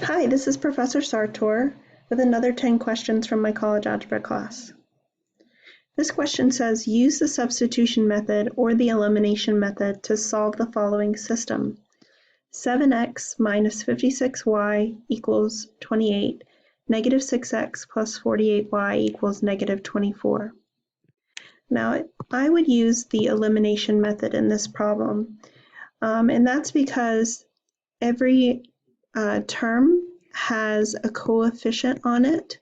Hi, this is Professor Sartor with another 10 questions from my college algebra class. This question says, use the substitution method or the elimination method to solve the following system. 7x minus 56y equals 28, negative 6x plus 48y equals negative 24. Now, I would use the elimination method in this problem, and that's because every term has a coefficient on it,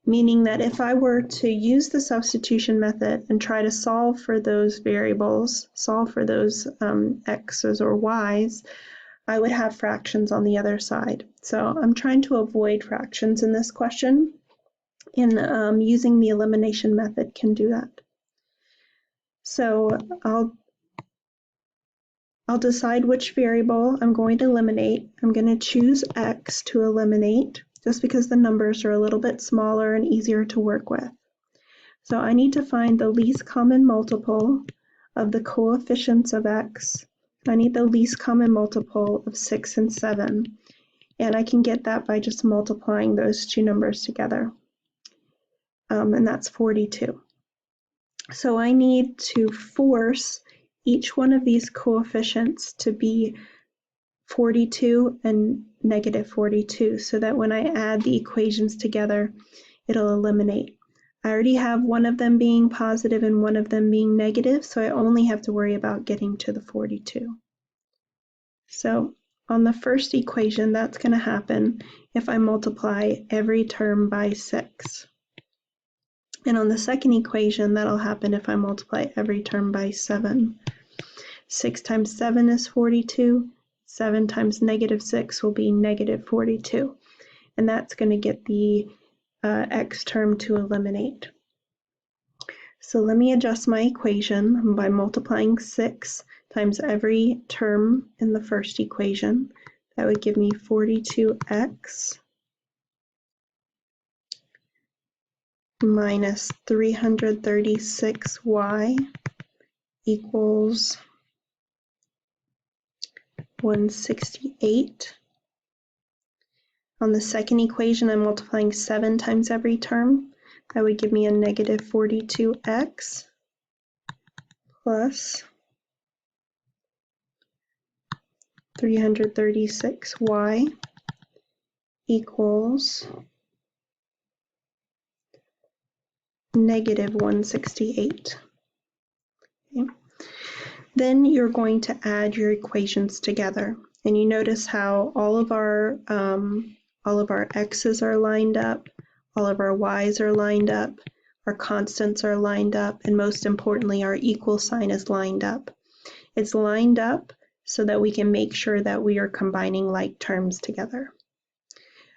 meaning that if I were to use the substitution method and try to solve for those variables, solve for those x's or y's, I would have fractions on the other side. So I'm trying to avoid fractions in this question, and using the elimination method can do that. So I'll decide which variable I'm going to eliminate. I'm going to choose x to eliminate just because the numbers are a little bit smaller and easier to work with. So I need to find the least common multiple of the coefficients of x. I need the least common multiple of 6 and 7. And I can get that by just multiplying those two numbers together. And that's 42. So I need to force each one of these coefficients to be 42 and negative 42, so that when I add the equations together, it'll eliminate. I already have one of them being positive and one of them being negative, so I only have to worry about getting to the 42. So on the first equation, that's going to happen if I multiply every term by 6. And on the second equation, that'll happen if I multiply every term by 7. 6 times 7 is 42. 7 times negative 6 will be negative 42. And that's going to get the x term to eliminate. So let me adjust my equation by multiplying 6 times every term in the first equation. That would give me 42x minus 336y equals 168. On the second equation, I'm multiplying 7 times every term. That would give me a negative 42x plus 336y equals negative 168. Okay. Then you're going to add your equations together, and you notice how all of our x's are lined up, all of our y's are lined up, our constants are lined up, and most importantly, our equal sign is lined up. It's lined up so that we can make sure that we are combining like terms together.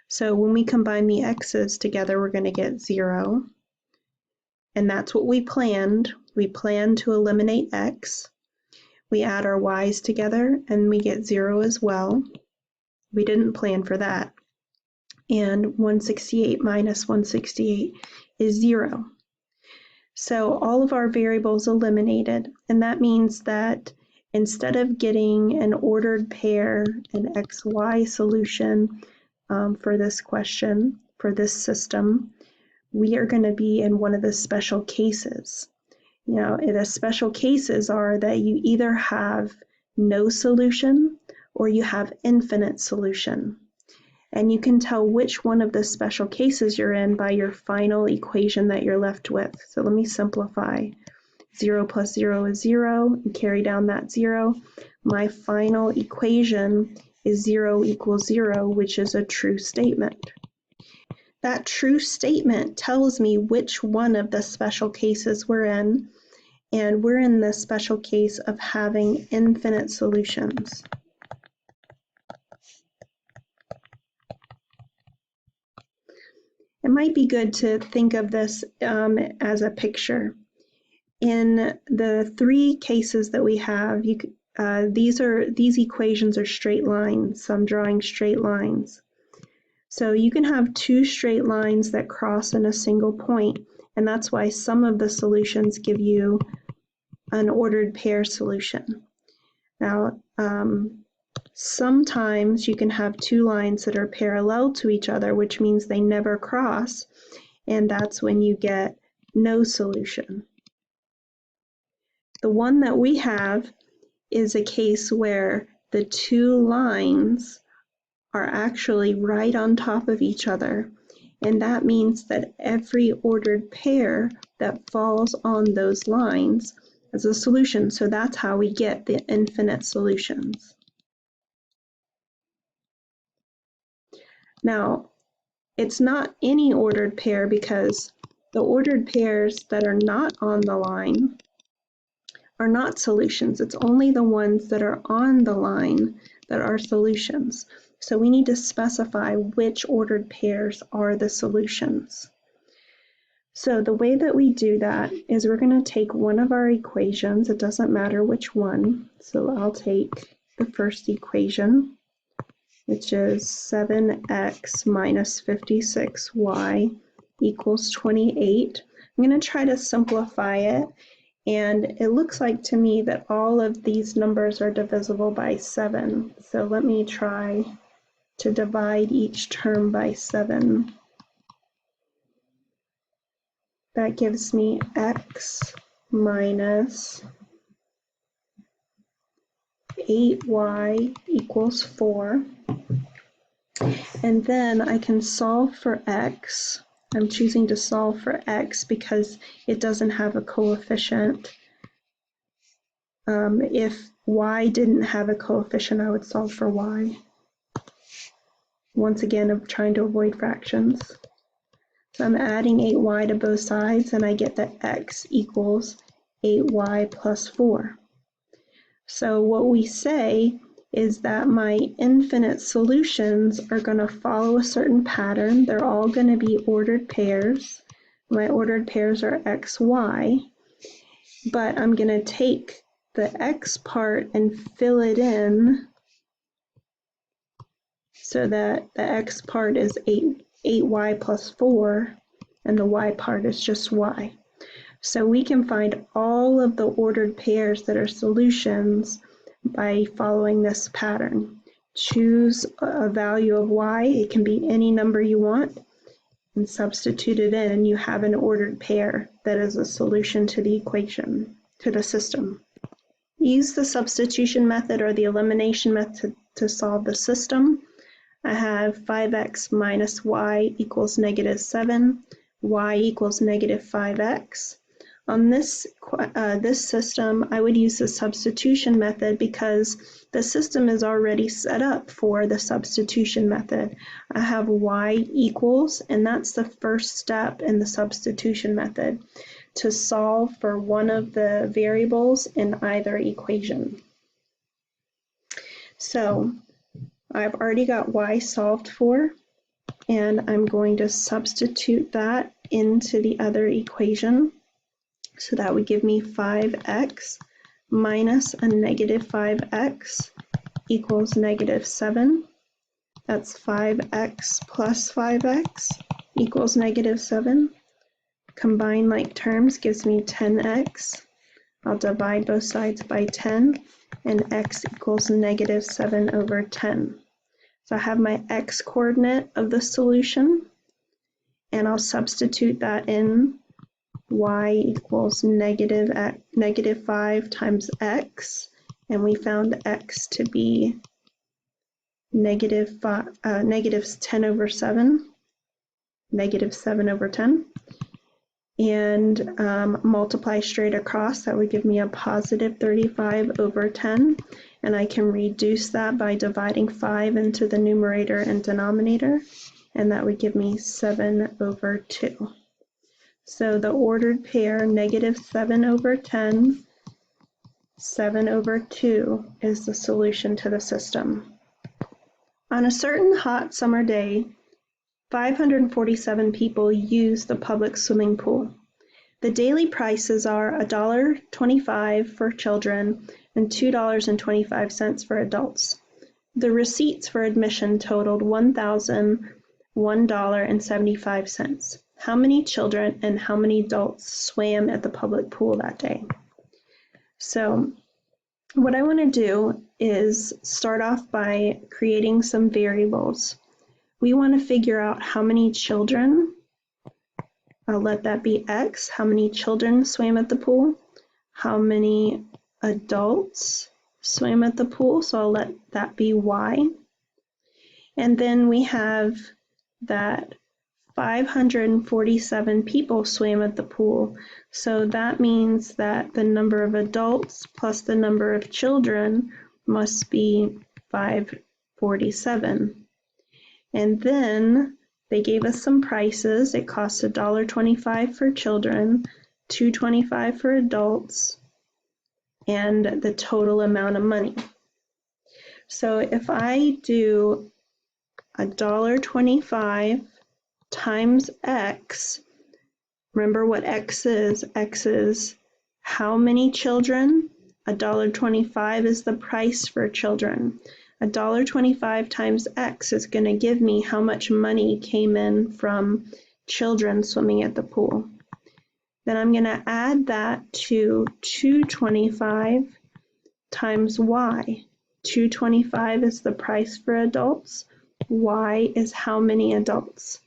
So when we combine the x's together, we're going to get 0. And that's what we planned. We planned to eliminate x. We add our y's together and we get 0 as well. We didn't plan for that. And 168 minus 168 is 0. So all of our variables eliminated, and that means that instead of getting an ordered pair, an xy solution for this question, for this system, we are going to be in one of the special cases. Now, the special cases are that you either have no solution or you have infinite solution. And you can tell which one of the special cases you're in by your final equation that you're left with. So let me simplify. 0 plus 0 is 0, and carry down that 0. My final equation is 0 equals 0, which is a true statement. That true statement tells me which one of the special cases we're in, and we're in the special case of having infinite solutions. It might be good to think of this as a picture. In the 3 cases that we have, these equations are straight lines, so I'm drawing straight lines. So you can have 2 straight lines that cross in a single point, and that's why some of the solutions give you an ordered pair solution. Now, Sometimes you can have two lines that are parallel to each other, which means they never cross, and that's when you get no solution. The one that we have is a case where the two lines are actually right on top of each other, and that means that every ordered pair that falls on those lines is a solution. So that's how we get the infinite solutions. Now, it's not any ordered pair because the ordered pairs that are not on the line are not solutions. It's only the ones that are on the line that are solutions. So we need to specify which ordered pairs are the solutions. So the way that we do that is we're going to take one of our equations. It doesn't matter which one. So I'll take the first equation, which is 7x minus 56y equals 28. I'm going to try to simplify it, and it looks like to me that all of these numbers are divisible by 7. So let me try to divide each term by 7. That gives me x minus 8y equals 4. And then I can solve for x. I'm choosing to solve for x because it doesn't have a coefficient. If y didn't have a coefficient, I would solve for y. Once again, I'm trying to avoid fractions. So I'm adding 8y to both sides, and I get that x equals 8y plus 4. So what we say is that my infinite solutions are going to follow a certain pattern. They're all going to be ordered pairs. My ordered pairs are x, y, but I'm going to take the x part and fill it in so that the x part is 8y plus 4, and the y part is just y. So we can find all of the ordered pairs that are solutions by following this pattern. Choose a value of y, it can be any number you want, and substitute it in, and you have an ordered pair that is a solution to the equation, to the system. Use the substitution method or the elimination method to solve the system. I have 5x minus y equals negative 7, y equals negative 5x. On this system, I would use the substitution method because the system is already set up for the substitution method. I have y equals, and that's the first step in the substitution method, to solve for one of the variables in either equation. So I've already got y solved for, and I'm going to substitute that into the other equation. So that would give me 5x minus a negative 5x equals negative 7. That's 5x plus 5x equals negative 7. Combine like terms gives me 10x. I'll divide both sides by 10, and x equals negative 7 over 10. So I have my x coordinate of the solution, and I'll substitute that in. Y equals negative 5 times x, and we found x to be negative 10 over 7, negative 7 over 10, and multiply straight across. That would give me a positive 35 over 10, and I can reduce that by dividing 5 into the numerator and denominator, and that would give me 7 over 2. So the ordered pair, negative 7 over 10, 7 over 2 is the solution to the system. On a certain hot summer day, 547 people use the public swimming pool. The daily prices are $1.25 for children and $2.25 for adults. The receipts for admission totaled $1,001.75. How many children and how many adults swam at the public pool that day? So what I want to do is start off by creating some variables. We want to figure out how many children, I'll let that be X, how many children swam at the pool, how many adults swam at the pool, so I'll let that be Y. And then we have that 547 people swam at the pool, so that means that the number of adults plus the number of children must be 547. And then they gave us some prices. It costs $1.25 for children, $2.25 for adults, and the total amount of money. So if I do $1.25 times X, remember what X is. X is how many children? $1.25 is the price for children. $1.25 times X is going to give me how much money came in from children swimming at the pool. Then I'm going to add that to $2.25 times Y. $2.25 is the price for adults. Y is how many adults.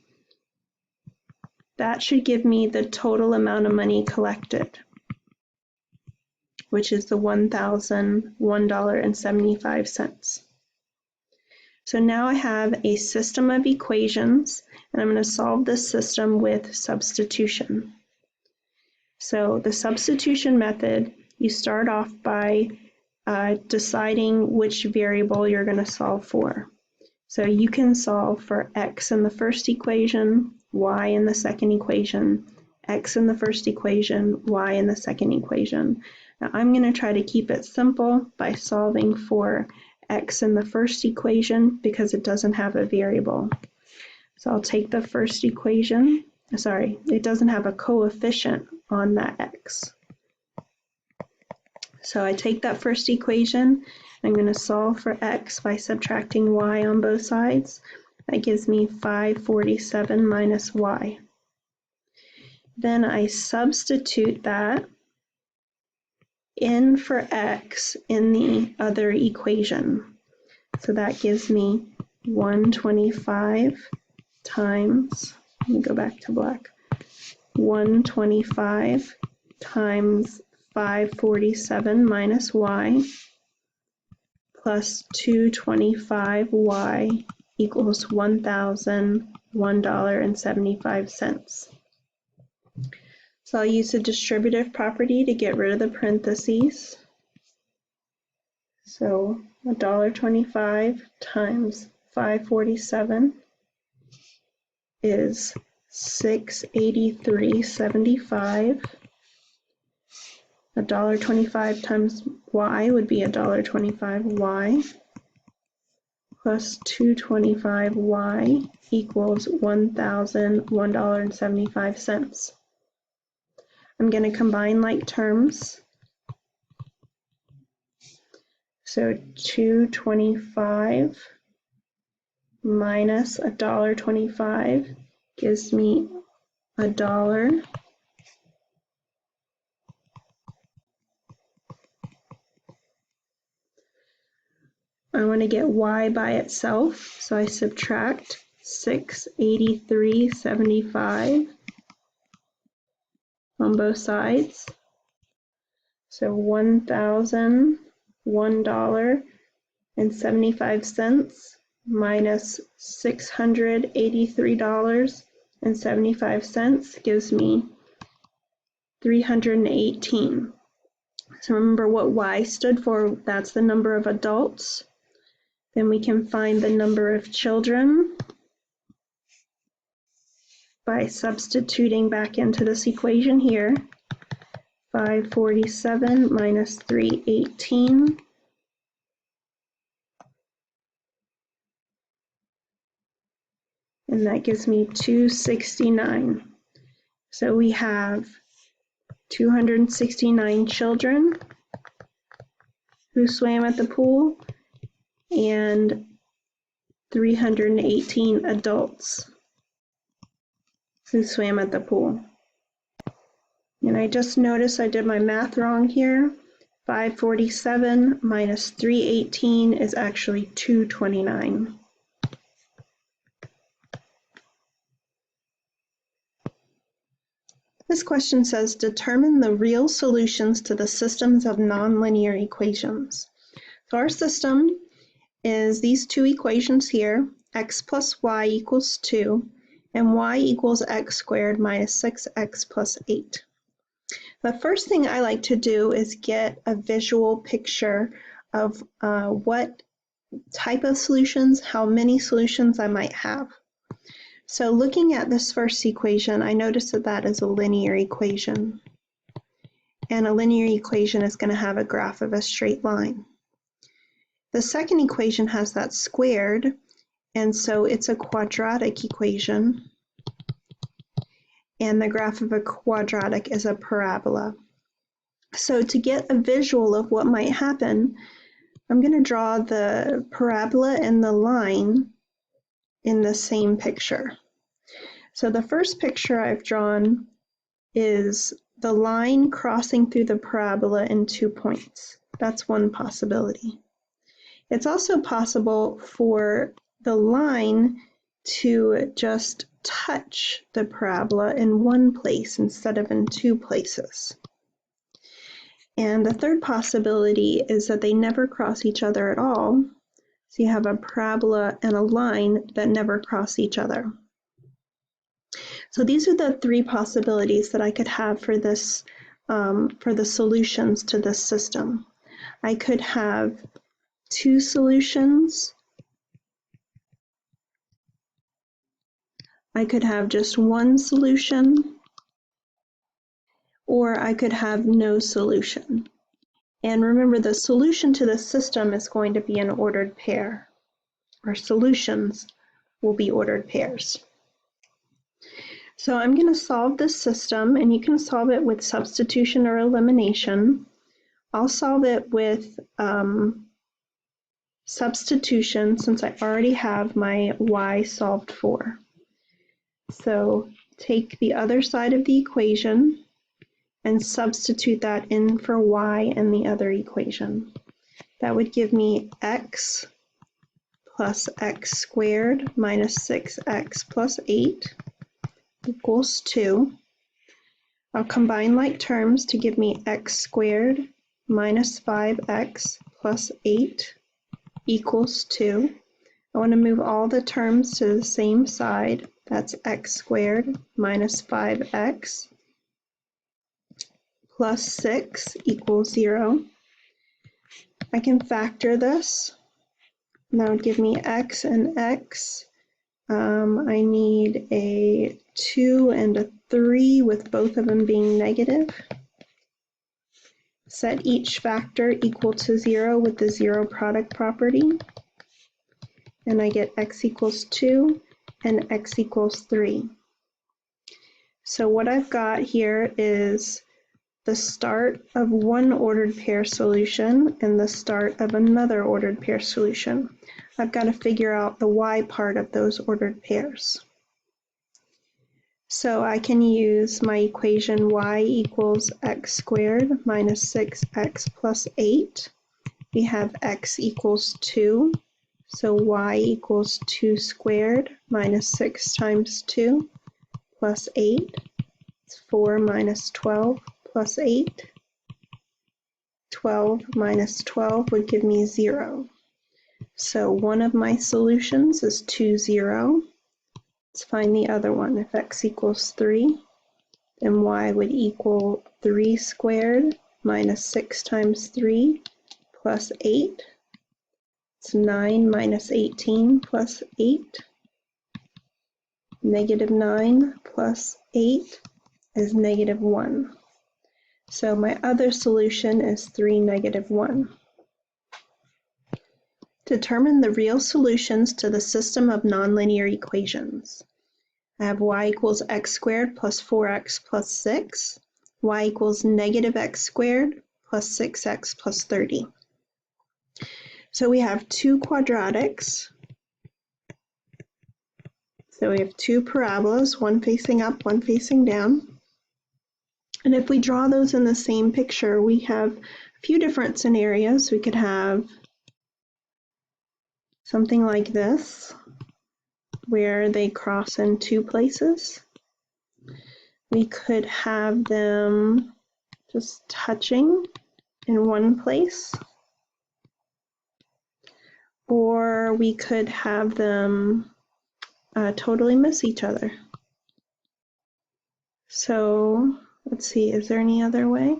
That should give me the total amount of money collected, which is the $1,001.75. So now I have a system of equations, and I'm going to solve this system with substitution. So the substitution method, you start off by deciding which variable you're going to solve for. So you can solve for X in the first equation, Y in the second equation, X in the first equation, Y in the second equation. Now I'm going to try to keep it simple by solving for X in the first equation because it doesn't have a variable. So I'll take the first equation, it doesn't have a coefficient on that X. So I take that first equation, I'm going to solve for X by subtracting Y on both sides. That gives me 547 minus Y. Then I substitute that in for X in the other equation. So that gives me 125 times, let me go back to black, 125 times 547 minus Y plus 225Y equals $1,001.75. So I'll use the distributive property to get rid of the parentheses. So $1.25 times 547 is $683.75. $1.25 times Y would be $1.25Y plus 225Y equals $1,001.75. I'm going to combine like terms. So 225 minus $1.25 gives me $1. I want to get Y by itself, so I subtract 683.75 on both sides. So $1,001.75 minus $683.75 gives me 318. So remember what Y stood for, that's the number of adults. Then we can find the number of children by substituting back into this equation here. 547 minus 318. And that gives me 269. So we have 269 children who swam at the pool and 318 adults who swam at the pool. And I just noticed I did my math wrong here. 547 minus 318 is actually 229. This question says, determine the real solutions to the systems of nonlinear equations. So our system is these two equations here, x plus y equals 2, and y equals x squared minus 6x plus 8. The first thing I like to do is get a visual picture of what type of solutions, how many solutions I might have. So looking at this first equation, I notice that that is a linear equation. And a linear equation is going to have a graph of a straight line. The second equation has that squared, and so it's a quadratic equation. And the graph of a quadratic is a parabola. So to get a visual of what might happen, I'm going to draw the parabola and the line in the same picture. So the first picture I've drawn is the line crossing through the parabola in 2 points. That's one possibility. It's also possible for the line to just touch the parabola in one place instead of in 2 places. And the third possibility is that they never cross each other at all. So you have a parabola and a line that never cross each other. So these are the 3 possibilities that I could have for this, for the solutions to this system. I could have 2 solutions. I could have just 1 solution, or I could have no solution. And remember, the solution to the system is going to be an ordered pair. Our solutions will be ordered pairs. So I'm going to solve this system, and you can solve it with substitution or elimination. I'll solve it with substitution since I already have my y solved for. So take the other side of the equation and substitute that in for y in the other equation. That would give me x plus x squared minus 6x plus 8 equals 2. I'll combine like terms to give me x squared minus 5x plus 8 equals 2. I want to move all the terms to the same side. That's x squared minus 5x plus 6 equals 0. I can factor this. That would give me x and x. I need a 2 and a 3 with both of them being negative. Set each factor equal to 0 with the zero product property. And I get x equals 2 and x equals 3. So what I've got here is the start of one ordered pair solution and the start of another ordered pair solution. I've got to figure out the y part of those ordered pairs. So I can use my equation y equals x squared minus 6x plus 8. We have x equals 2, so y equals 2 squared minus 6 times 2 plus 8. It's 4 minus 12 plus 8. 12 minus 12 would give me 0. So one of my solutions is 2, 0. Let's find the other one. If x equals 3, then y would equal 3 squared minus 6 times 3 plus 8. It's 9 minus 18 plus 8. Negative 9 plus 8 is negative 1. So my other solution is 3, negative 1. Determine the real solutions to the system of nonlinear equations. I have y equals x squared plus 4x plus 6. Y equals negative x squared plus 6x plus 30. So we have 2 quadratics. So we have 2 parabolas, one facing up, one facing down. And if we draw those in the same picture, we have few different scenarios. We could have something like this, where they cross in two places. We could have them just touching in one place, or we could have them totally miss each other. So let's see, is there any other way?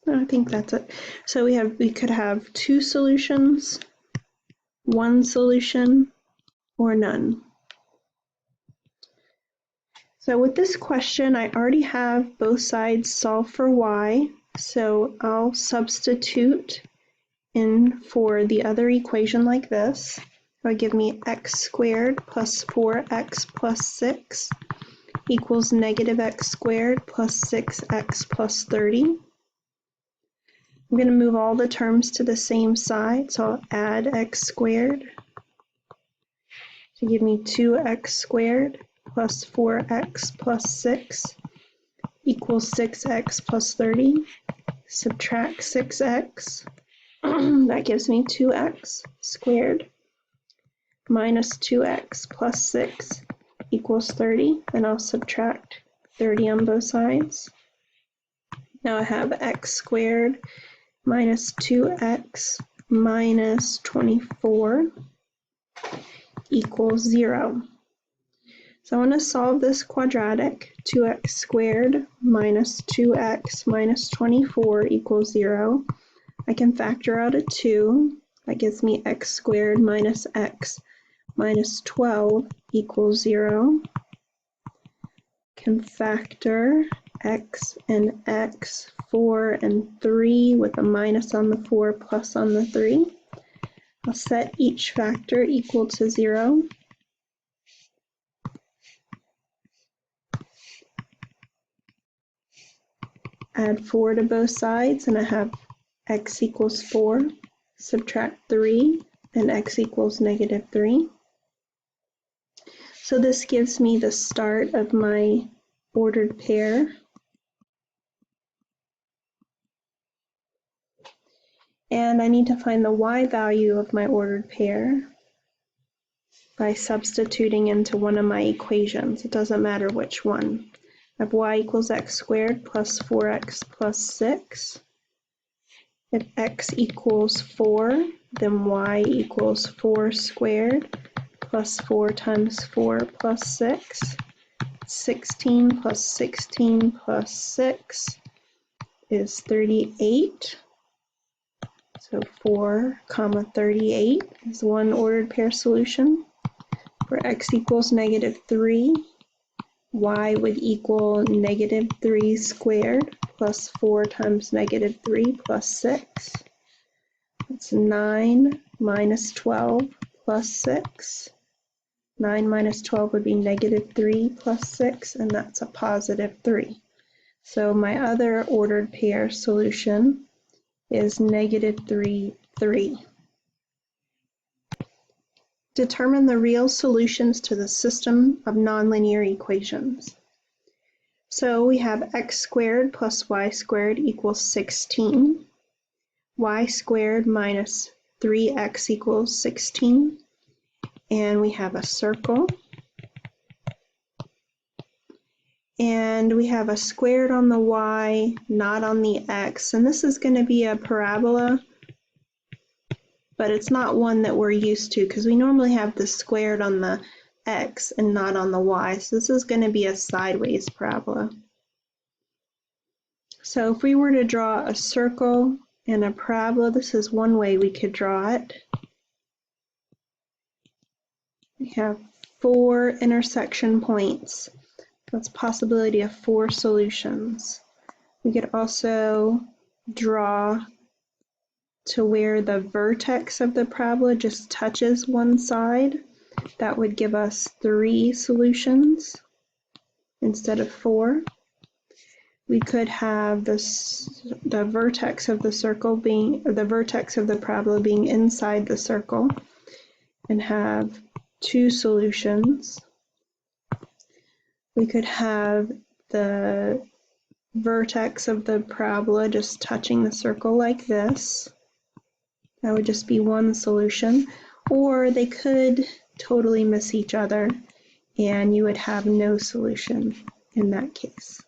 I think that's it. So we could have two solutions, one solution, or none. So with this question, I already have both sides solved for y, so I'll substitute in for the other equation like this. It would give me x squared plus 4x plus 6 equals negative x squared plus 6x plus 30. I'm going to move all the terms to the same side, so I'll add x squared to give me 2x squared plus 4x plus 6 equals 6x plus 30. Subtract 6x, that gives me 2x squared minus 2x plus 6 equals 30, and I'll subtract 30 on both sides. Now I have x squared minus 2x minus 24 equals 0. So I want to solve this quadratic. 2x squared minus 2x minus 24 equals 0. I can factor out a 2. That gives me x squared minus x minus 12 equals 0. Can factor x and x, 4 and 3 with a minus on the 4 plus on the 3. I'll set each factor equal to 0. Add 4 to both sides, and I have x equals 4. Subtract 3, and x equals negative 3. So this gives me the start of my ordered pair. And I need to find the y value of my ordered pair by substituting into one of my equations. It doesn't matter which one. I have y equals x squared plus 4x plus 6. If x equals 4, then y equals 4 squared plus 4 times 4 plus 6. 16 plus 16 plus 6 is 38. So 4, 38 is one ordered pair solution. For x equals negative 3, y would equal negative 3 squared plus 4 times negative 3 plus 6. That's 9 minus 12 plus 6. 9 minus 12 would be negative 3 plus 6, and that's a positive 3. So my other ordered pair solution is negative 3, 3. Determine the real solutions to the system of nonlinear equations. So we have x squared plus y squared equals 16. Y squared minus 3x equals 16. And we have a circle. And we have a squared on the y, not on the x. And this is going to be a parabola, but it's not one that we're used to because we normally have the squared on the x and not on the y. So this is going to be a sideways parabola. So if we were to draw a circle and a parabola, this is one way we could draw it. We have 4 intersection points. That's a possibility of 4 solutions. We could also draw to where the vertex of the parabola just touches one side. That would give us 3 solutions instead of 4. We could have the vertex of the circle being, or the vertex of the parabola being inside the circle and have 2 solutions. We could have the vertex of the parabola just touching the circle like this. That would just be one solution. Or they could totally miss each other and you would have no solution in that case.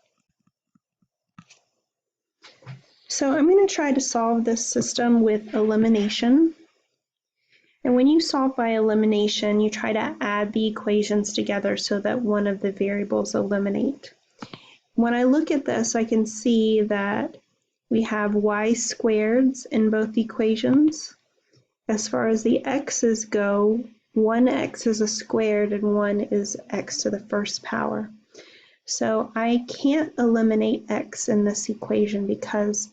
So I'm going to try to solve this system with elimination. And when you solve by elimination, you try to add the equations together so that one of the variables eliminate. When I look at this, I can see that we have y squareds in both equations. As far as the x's go, one x is a squared and one is x to the first power. So I can't eliminate x in this equation because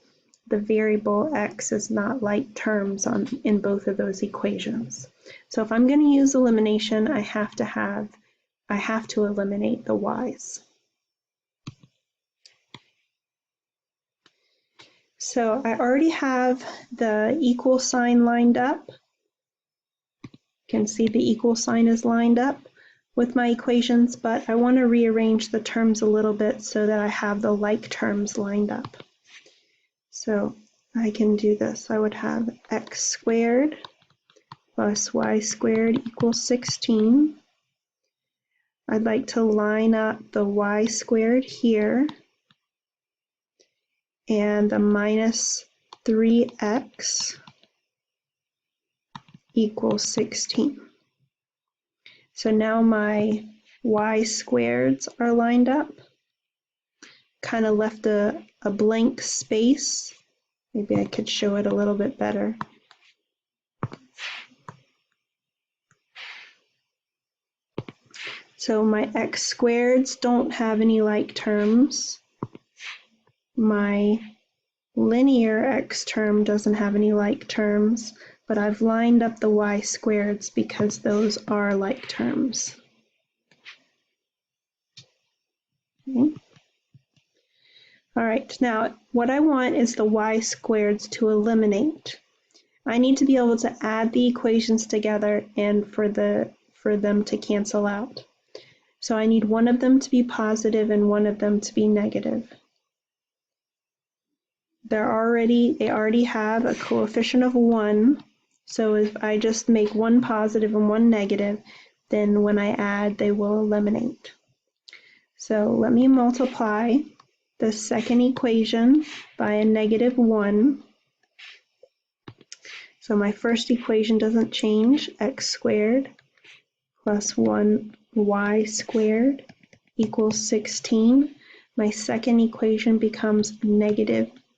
the variable x is not like terms in both of those equations. So if I'm going to use elimination, I have to eliminate the y's. So I already have the equal sign lined up. You can see the equal sign is lined up with my equations, but I want to rearrange the terms a little bit so that I have the like terms lined up. So I can do this. I would have x squared plus y squared equals 16. I'd like to line up the y squared here and the minus 3x equals 16. So now my y squareds are lined up. Kind of left a blank space. Maybe I could show it a little bit better. So my x squareds don't have any like terms. My linear x term doesn't have any like terms, but I've lined up the y squareds because those are like terms. Okay. All right, now what I want is the y squareds to eliminate. I need to be able to add the equations together and for them to cancel out. So I need one of them to be positive and one of them to be negative. They already have a coefficient of 1, so if I just make one positive and one negative, then when I add, they will eliminate. So let me multiply the second equation by a negative 1. So my first equation doesn't change, x squared plus 1y squared equals 16. My second equation becomes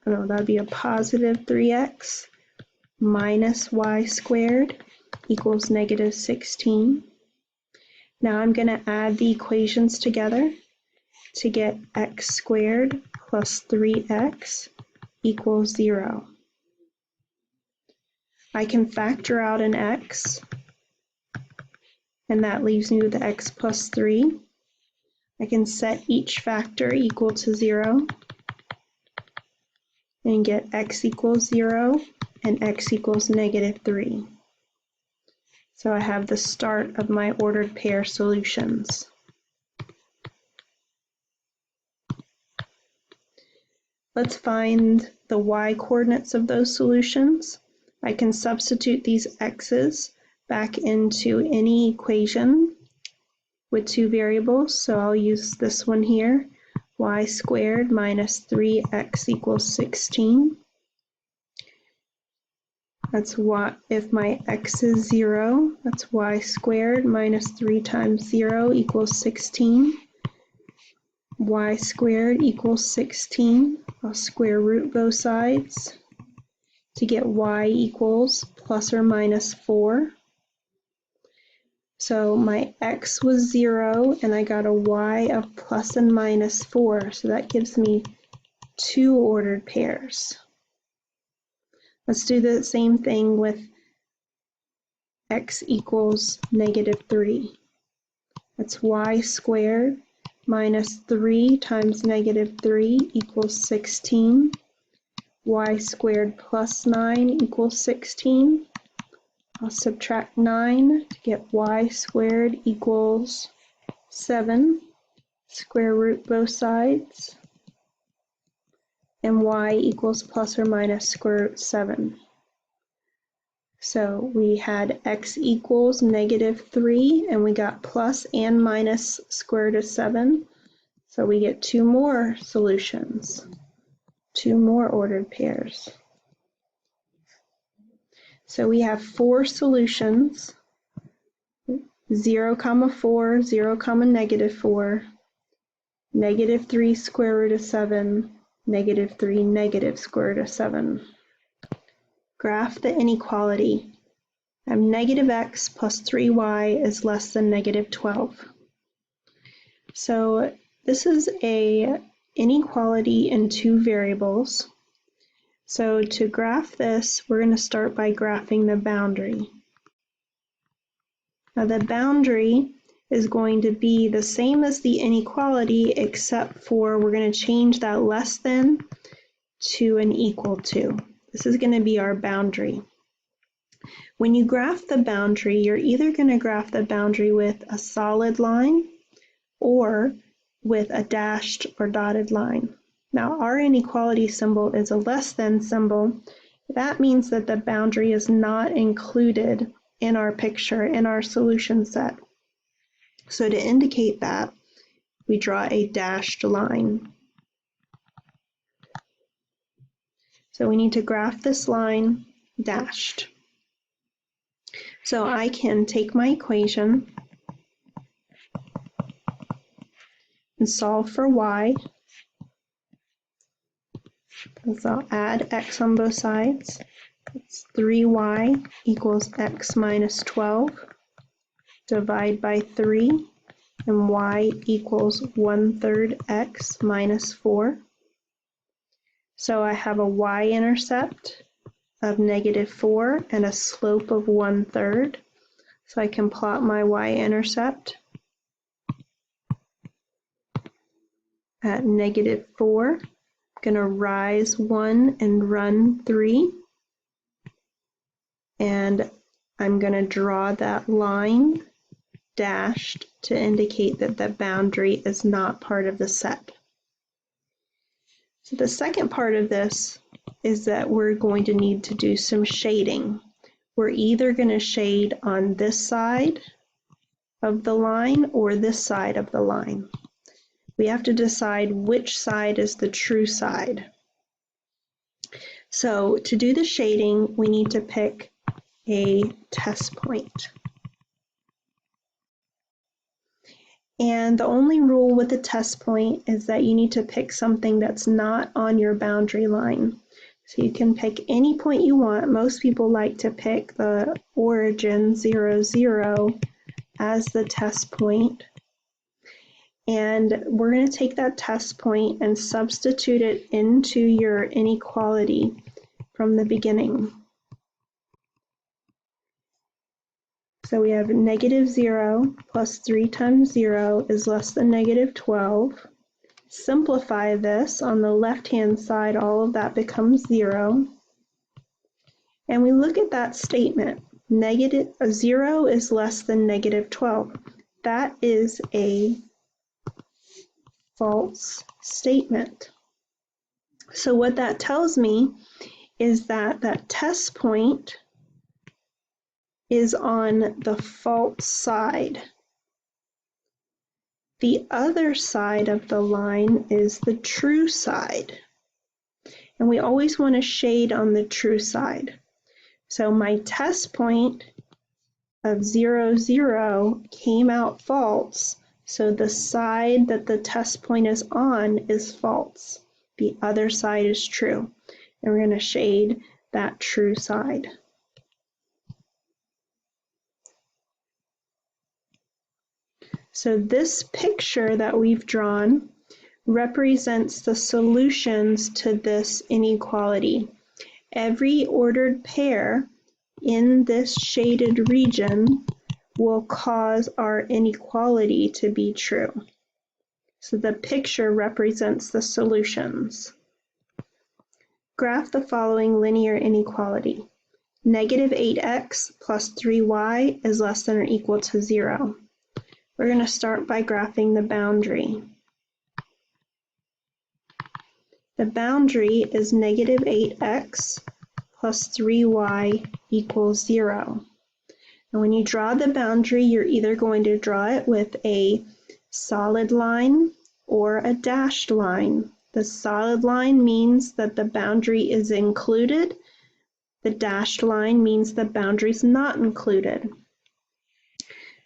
that'd be a positive 3x minus y squared equals negative 16. Now I'm going to add the equations together to get x squared plus 3x equals 0. I can factor out an x, and that leaves me with x plus 3. I can set each factor equal to 0 and get x equals 0 and x equals negative 3. So I have the start of my ordered pair solutions. Let's find the y coordinates of those solutions. I can substitute these x's back into any equation with two variables, so I'll use this one here, y squared minus 3x equals 16. That's y, if my x is 0, that's y squared minus 3 times 0 equals 16. Y squared equals 16. I'll square root both sides to get y equals plus or minus 4. So my x was 0 and I got a y of plus and minus 4, so that gives me two ordered pairs. Let's do the same thing with x equals negative 3. That's y squared minus 3 times negative 3 equals 16. Y squared plus 9 equals 16. I'll subtract 9 to get y squared equals 7. Square root both sides. and y equals plus or minus square root 7. So we had x equals -3, and we got plus and minus square root of 7. So we get two more solutions, two more ordered pairs. So we have four solutions, 0, 4, 0, -4, -3 square root of 7, -3 negative square root of 7. Graph the inequality. I have -x plus 3y is less than -12. So this is a inequality in two variables. So to graph this, we're going to start by graphing the boundary. Now the boundary is going to be the same as the inequality, except for we're going to change that less than to an equal to. This is going to be our boundary. When you graph the boundary, you're either going to graph the boundary with a solid line or with a dashed or dotted line. Now our inequality symbol is a less than symbol. That means that the boundary is not included in our picture, in our solution set. So to indicate that, we draw a dashed line. So we need to graph this line dashed. So I can take my equation and solve for y. So I'll add x on both sides. It's 3y equals x minus 12. Divide by 3, and y equals 1/3 x minus 4. So I have a y-intercept of -4 and a slope of 1/3. So I can plot my y-intercept at -4. I'm going to rise 1 and run 3. And I'm going to draw that line dashed to indicate that the boundary is not part of the set. So the second part of this is that we're going to need to do some shading. We're either going to shade on this side of the line or this side of the line. We have to decide which side is the true side. So to do the shading, we need to pick a test point. And the only rule with the test point is that you need to pick something that's not on your boundary line. So you can pick any point you want. Most people like to pick the origin 0, 0 as the test point. And we're going to take that test point and substitute it into your inequality from the beginning. So we have -0 plus 3 times 0 is less than -12. Simplify this. On the left-hand side, all of that becomes 0. And we look at that statement. 0 is less than -12. That is a false statement. So what that tells me is that that test point is on the false side. The other side of the line is the true side. And we always want to shade on the true side. So my test point of 0, 0 came out false. So the side that the test point is on is false. The other side is true. And we're going to shade that true side. So this picture that we've drawn represents the solutions to this inequality. Every ordered pair in this shaded region will cause our inequality to be true. So the picture represents the solutions. Graph the following linear inequality. -8x plus 3y is less than or equal to 0. We're going to start by graphing the boundary. The boundary is negative 8x plus 3y equals 0. And when you draw the boundary, you're either going to draw it with a solid line or a dashed line. The solid line means that the boundary is included. The dashed line means the boundary is not included.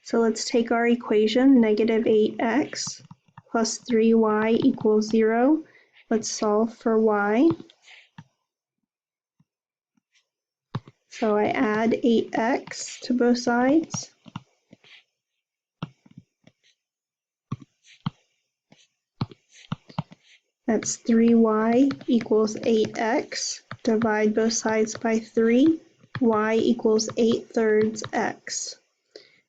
So let's take our equation, negative 8x plus 3y equals 0. Let's solve for y. So I add 8x to both sides. That's 3y equals 8x. Divide both sides by 3. Y equals 8/3 x.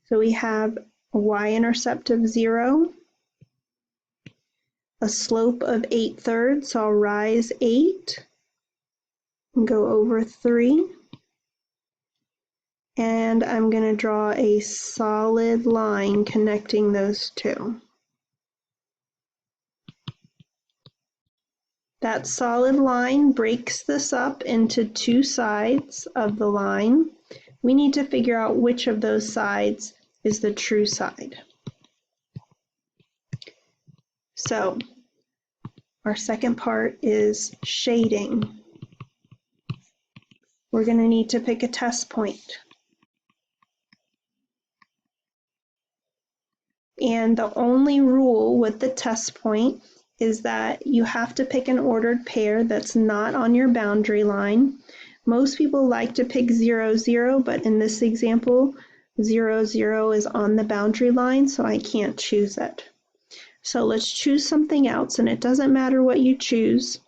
So we have a y-intercept of 0, a slope of 8/3, so I'll rise 8 and go over 3. And I'm going to draw a solid line connecting those two. That solid line breaks this up into two sides of the line. We need to figure out which of those sides is the true side. So our second part is shading. We're going to need to pick a test point. And the only rule with the test point is that you have to pick an ordered pair that's not on your boundary line. Most people like to pick 0, 0, but in this example, 0, 0 is on the boundary line, so I can't choose it. So let's choose something else, and it doesn't matter what you choose,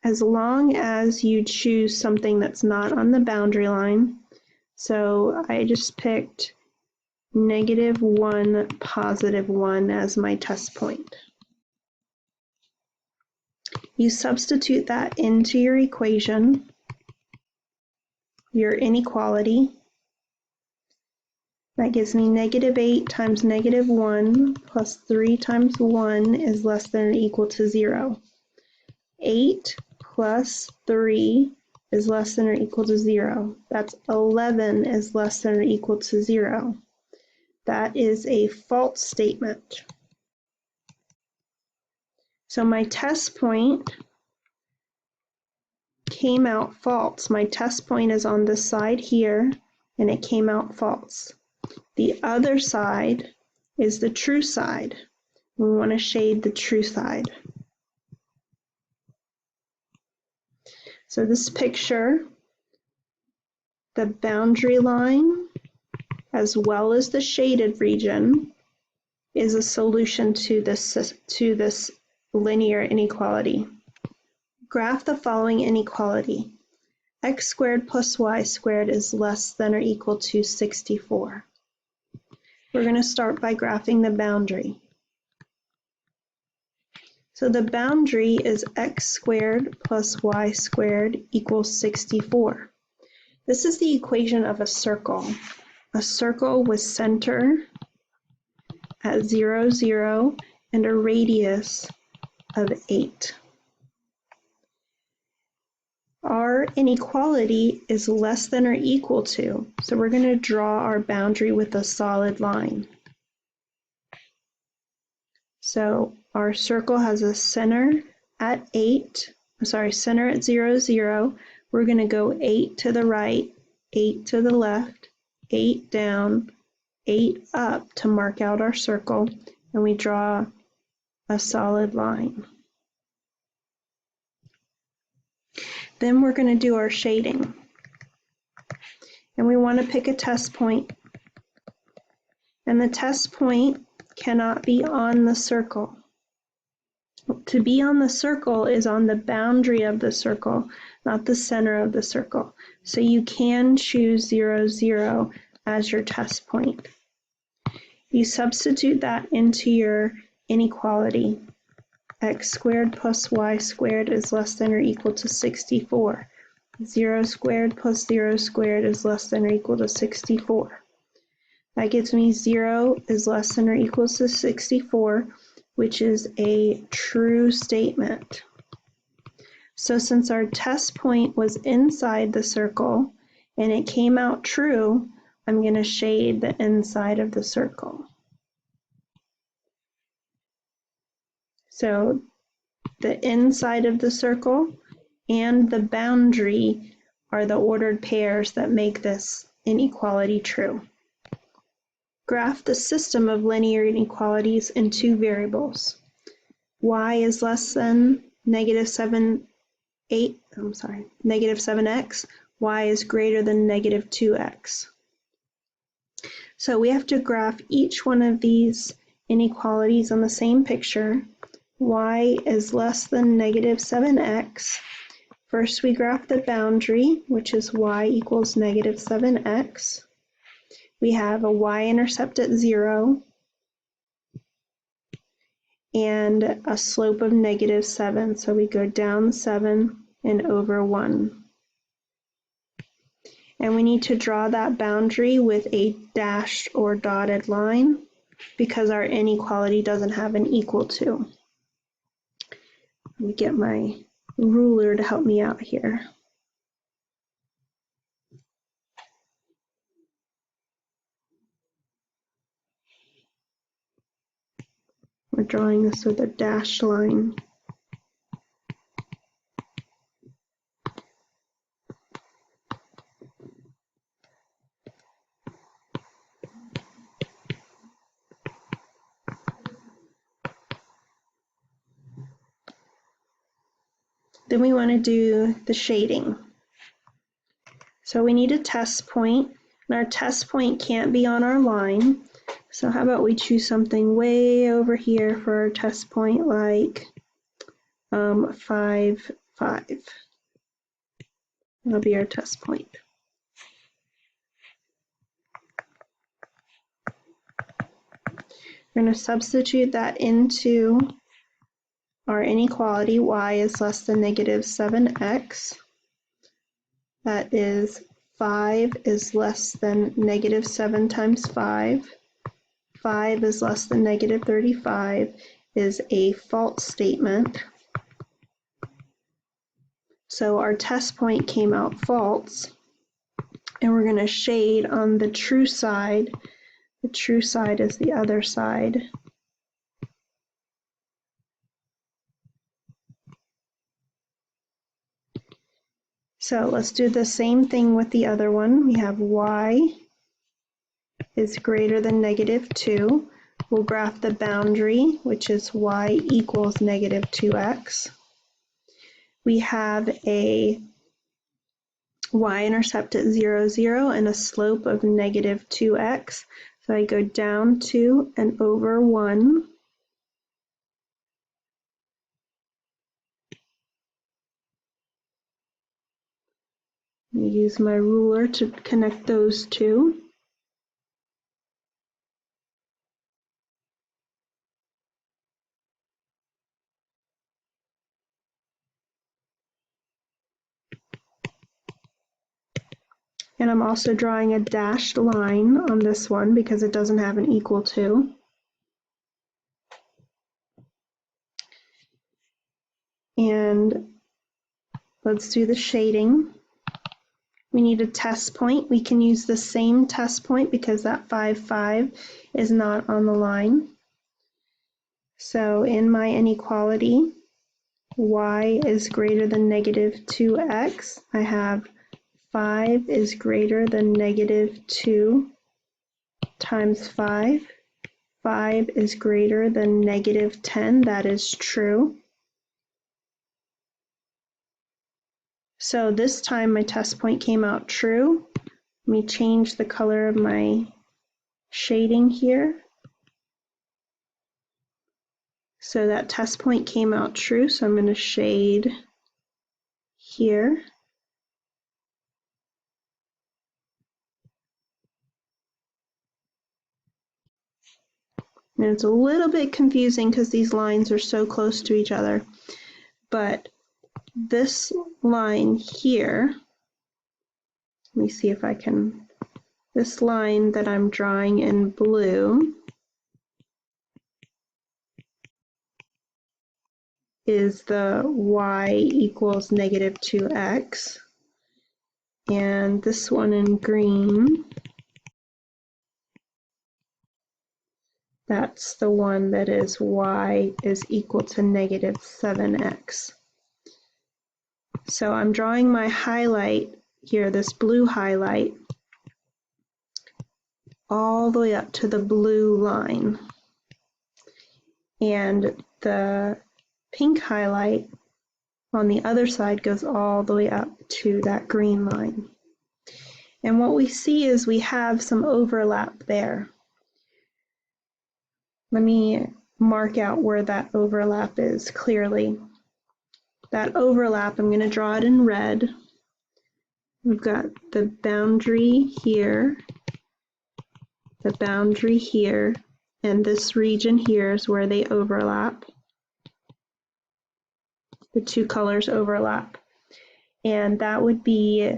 as long as you choose something that's not on the boundary line. So I just picked -1, +1 as my test point. You substitute that into your equation, your inequality. That gives me -8 times -1 plus 3 times 1 is less than or equal to 0. 8 plus 3 is less than or equal to 0. That's 11 is less than or equal to 0. That is a false statement. So my test point came out false. My test point is on this side here, and it came out false. The other side is the true side. We want to shade the true side. So this picture, the boundary line, as well as the shaded region, is a solution to this linear inequality. Graph the following inequality. X squared plus y squared is less than or equal to 64. We're going to start by graphing the boundary. So the boundary is x squared plus y squared equals 64. This is the equation of a circle with center at 0, 0 and a radius of 8. Our inequality is less than or equal to, so we're going to draw our boundary with a solid line. So our circle has a center at 0, 0. We're going to go 8 to the right, 8 to the left, 8 down, 8 up to mark out our circle, and we draw a solid line. Then we're going to do our shading. And we want to pick a test point. And the test point cannot be on the circle. To be on the circle is on the boundary of the circle, not the center of the circle. So you can choose 0, 0 as your test point. You substitute that into your inequality. X squared plus y squared is less than or equal to 64. 0 squared plus 0 squared is less than or equal to 64. That gives me 0 is less than or equal to 64, which is a true statement. So since our test point was inside the circle and it came out true, I'm going to shade the inside of the circle. So the inside of the circle and the boundary are the ordered pairs that make this inequality true. Graph the system of linear inequalities in two variables. Y is less than negative 7x, y is greater than negative 2x. So we have to graph each one of these inequalities on the same picture. Y is less than negative 7x. First we graph the boundary, which is y equals negative 7x. We have a y-intercept at 0 and a slope of negative 7. So we go down 7 and over 1. And we need to draw that boundary with a dashed or dotted line because our inequality doesn't have an equal to. Let me get my ruler to help me out here. We're drawing this with a dashed line. Then we want to do the shading. So we need a test point, and our test point can't be on our line. So how about we choose something way over here for our test point, like 5, 5. That'll be our test point. We're going to substitute that into our inequality. Y is less than negative 7x. That is 5 is less than negative 7 times 5. 5 is less than negative 35 is a false statement. So our test point came out false. And we're going to shade on the true side. The true side is the other side. So let's do the same thing with the other one. We have y is greater than negative 2. We'll graph the boundary, which is y equals negative 2x. We have a y-intercept at 0, 0 and a slope of negative 2x. So I go down 2 and over 1. Use my ruler to connect those two. And I'm also drawing a dashed line on this one because it doesn't have an equal to. And let's do the shading. We need a test point. We can use the same test point because that 5, 5 is not on the line. So in my inequality, y is greater than negative 2x. I have 5 is greater than negative 2 times 5. 5 is greater than negative 10. That is true. So this time my test point came out true. Let me change the color of my shading here. So that test point came out true, so I'm going to shade here. And it's a little bit confusing because these lines are so close to each other. But this line here, let me see if I can, this line that I'm drawing in blue, is the y equals negative 2x. And this one in green, that's the one that is y is equal to negative 7x. So I'm drawing my highlight here, this blue highlight, all the way up to the blue line. And the pink highlight on the other side goes all the way up to that green line. And what we see is we have some overlap there. Let me mark out where that overlap is clearly. That overlap, I'm going to draw it in red. We've got the boundary here, the boundary here, and this region here is where they overlap. The two colors overlap. And that would be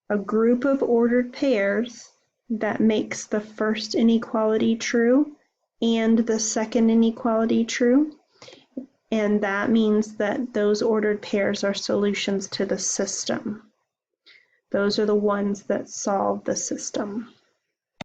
a group of ordered pairs that makes the first inequality true and the second inequality true. And that means that those ordered pairs are solutions to the system. Those are the ones that solve the system.